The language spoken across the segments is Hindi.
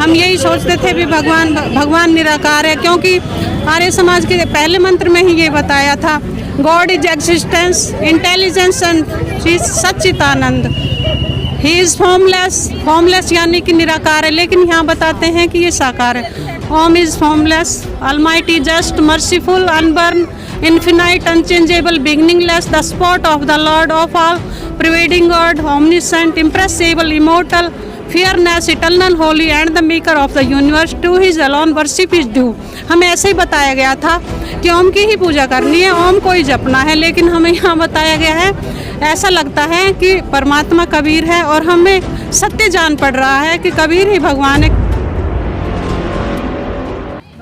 हम यही सोचते थे भी भगवान निराकार है, क्योंकि आर्य समाज के पहले मंत्र में ही ये बताया था, God is existence, intelligence and Sachchidanand. He is formless, formless यानी कि निराकार है, लेकिन यहाँ बताते हैं कि ये साकार है। Om is formless, almighty, just, merciful, unborn, infinite, unchangeable, beginningless, the spot of the Lord of all, pervading God, omniscient, impressible, immortal, fearless, eternal, holy, and the maker of the universe. To his alone worship is due. हमें ऐसे ही बताया गया था कि ओम की ही पूजा करनी है, ओम को ही जपना है, लेकिन हमें यहाँ बताया गया है, ऐसा लगता है कि परमात्मा कबीर है और हमें सत्य जान पड़ रहा है कि कबीर ही भगवान है।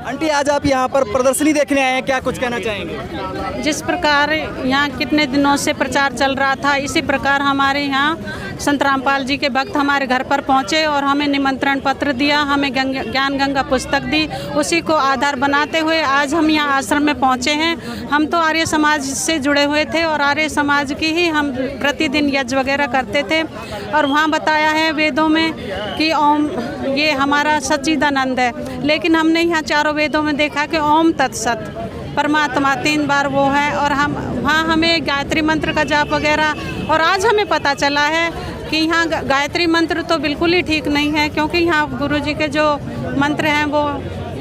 आंटी, आज आप यहाँ पर प्रदर्शनी देखने आए हैं, क्या कुछ कहना चाहेंगे? जिस प्रकार यहाँ कितने दिनों से प्रचार चल रहा था, इसी प्रकार हमारे यहाँ संत रामपाल जी के भक्त हमारे घर पर पहुँचे और हमें निमंत्रण पत्र दिया, हमें ज्ञान गंगा पुस्तक दी। उसी को आधार बनाते हुए आज हम यहाँ आश्रम में पहुँचे हैं। हम तो आर्य समाज से जुड़े हुए थे और आर्य समाज की ही हम प्रतिदिन यज्ञ वगैरह करते थे, और वहाँ बताया है वेदों में कि ओम ये हमारा सच्चिदानंद है, लेकिन हमने यहाँ चारों वेदों में देखा कि ओम तत्सत परमात्मा 3 बार वो है, और हम वहाँ हमें गायत्री मंत्र का जाप वगैरह, और आज हमें पता चला है कि यहाँ गायत्री मंत्र तो बिल्कुल ही ठीक नहीं है, क्योंकि यहाँ गुरु जी के जो मंत्र हैं वो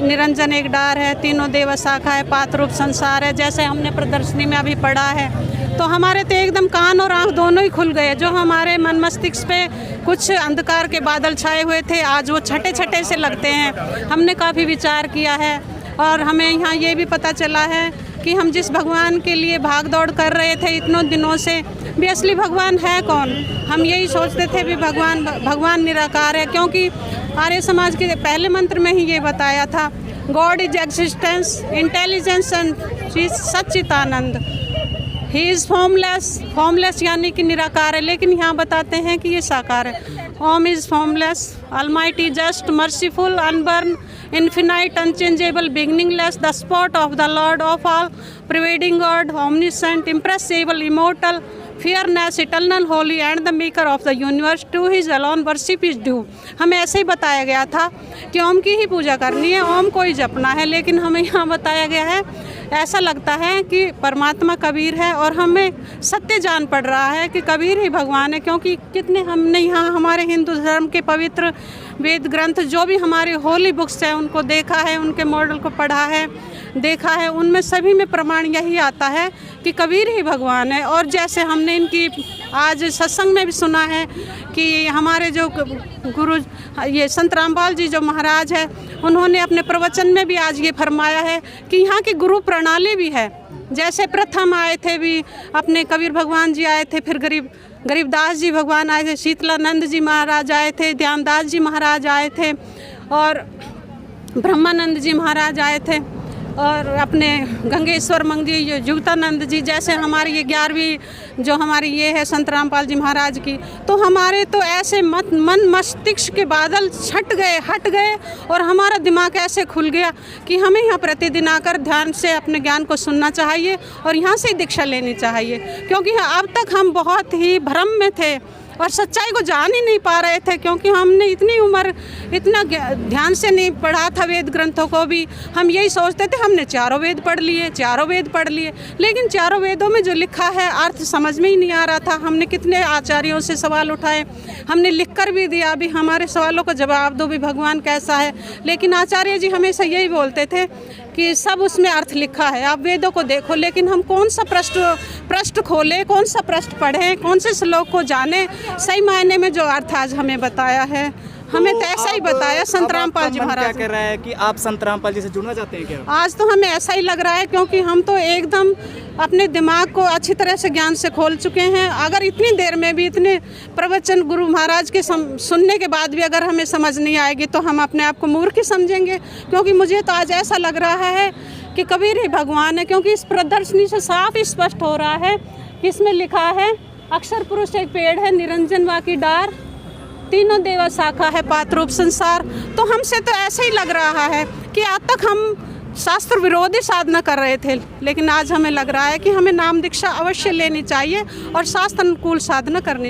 निरंजन एक डार है, तीनों देव शाखा है, पात रूप संसार है, जैसे हमने प्रदर्शनी में अभी पढ़ा है। तो हमारे तो एकदम कान और आँख दोनों ही खुल गए। जो हमारे मन मस्तिष्क पे कुछ अंधकार के बादल छाए हुए थे, आज वो छटे छटे से लगते हैं। हमने काफ़ी विचार किया है और हमें यहाँ ये भी पता चला है कि हम जिस भगवान के लिए भाग दौड़ कर रहे थे इतनों दिनों से, भी असली भगवान है कौन। हम यही सोचते थे भी भगवान निराकार है, क्योंकि आर्य समाज के पहले मंत्र में ही ये बताया था, God is existence, intelligence and Sachchidanand. He is formless, formless यानी कि निराकार है, लेकिन यहाँ बताते हैं कि ये साकार है। Om is formless, almighty, just, merciful, unborn, infinite, unchangeable, beginningless, the spot of the Lord of all, pervading God, omniscient, impressible, immortal, fearless, eternal, holy, and the maker of the universe. To his alone worship is due. हमें ऐसे ही बताया गया था कि ओम की ही पूजा करनी है, ओम को ही जपना है, लेकिन हमें यहाँ बताया गया है, ऐसा लगता है कि परमात्मा कबीर है और हमें सत्य जान पड़ रहा है कि कबीर ही भगवान है। क्योंकि कितने हमने यहाँ हमारे हिंदू धर्म के पवित्र वेद ग्रंथ जो भी हमारे होली बुक्स हैं उनको देखा है, उनके मॉडल को पढ़ा है, देखा है, उनमें सभी में प्रमाण यही आता है कि कबीर ही भगवान है। और जैसे हमने इनकी आज सत्संग में भी सुना है कि हमारे जो गुरु ये संत रामपाल जी जो महाराज है, उन्होंने अपने प्रवचन में भी आज ये फरमाया है कि यहाँ की गुरु प्रणाली भी है। जैसे प्रथम आए थे भी अपने कबीर भगवान जी आए थे, फिर गरीबदास जी भगवान आए थे, शीतलानंद जी महाराज आए थे, ध्यानदास जी महाराज आए थे, और ब्रह्मानंद जी महाराज आए थे, और अपने गंगेश्वर मंग जी, युक्तानंद जी, जैसे हमारी ये 11वीं जो हमारी ये है संत रामपाल जी महाराज की। तो हमारे तो ऐसे मन मस्तिष्क के बादल हट गए और हमारा दिमाग ऐसे खुल गया कि हमें यहाँ प्रतिदिन आकर ध्यान से अपने ज्ञान को सुनना चाहिए और यहाँ से दीक्षा लेनी चाहिए। क्योंकि अब तक हम बहुत ही भ्रम में थे और सच्चाई को जान ही नहीं पा रहे थे, क्योंकि हमने इतनी उम्र इतना ध्यान से नहीं पढ़ा था वेद ग्रंथों को भी। हम यही सोचते थे हमने चारों वेद पढ़ लिए, लेकिन चारों वेदों में जो लिखा है अर्थ समझ में ही नहीं आ रहा था। हमने कितने आचार्यों से सवाल उठाए, हमने लिख कर भी दिया भी हमारे सवालों को जवाब दो भी भगवान कैसा है, लेकिन आचार्य जी हमेशा यही बोलते थे कि सब उसमें अर्थ लिखा है, आप वेदों को देखो। लेकिन हम कौन सा पृष्ठ खोलें, कौन सा पृष्ठ पढ़ें, कौन से श्लोक को जाने, सही मायने में जो अर्थ आज हमें बताया है, हमें तो ऐसा ही बताया संत रामपाल जी महाराज। क्या कह रहा है कि आप संत रामपाल जी से जुड़ना चाहते हैं क्या? आज तो हमें ऐसा ही लग रहा है, क्योंकि हम तो एकदम अपने दिमाग को अच्छी तरह से ज्ञान से खोल चुके हैं। अगर इतनी देर में भी इतने प्रवचन गुरु महाराज के सुनने के बाद भी अगर हमें समझ नहीं आएगी तो हम अपने आप को मूर्ख ही समझेंगे। क्योंकि मुझे तो आज ऐसा लग रहा है कि कबीर ही भगवान है, क्योंकि इस प्रदर्शनी से साफ स्पष्ट हो रहा है कि इसमें लिखा है, अक्षर पुरुष एक पेड़ है, निरंजन वा की डार, तीनों देवा शाखा है, पात रूप संसार। तो हमसे तो ऐसे ही लग रहा है कि आज तक हम शास्त्र विरोधी साधना कर रहे थे, लेकिन आज हमें लग रहा है कि हमें नाम दीक्षा अवश्य लेनी चाहिए और शास्त्र अनुकूल साधना करनी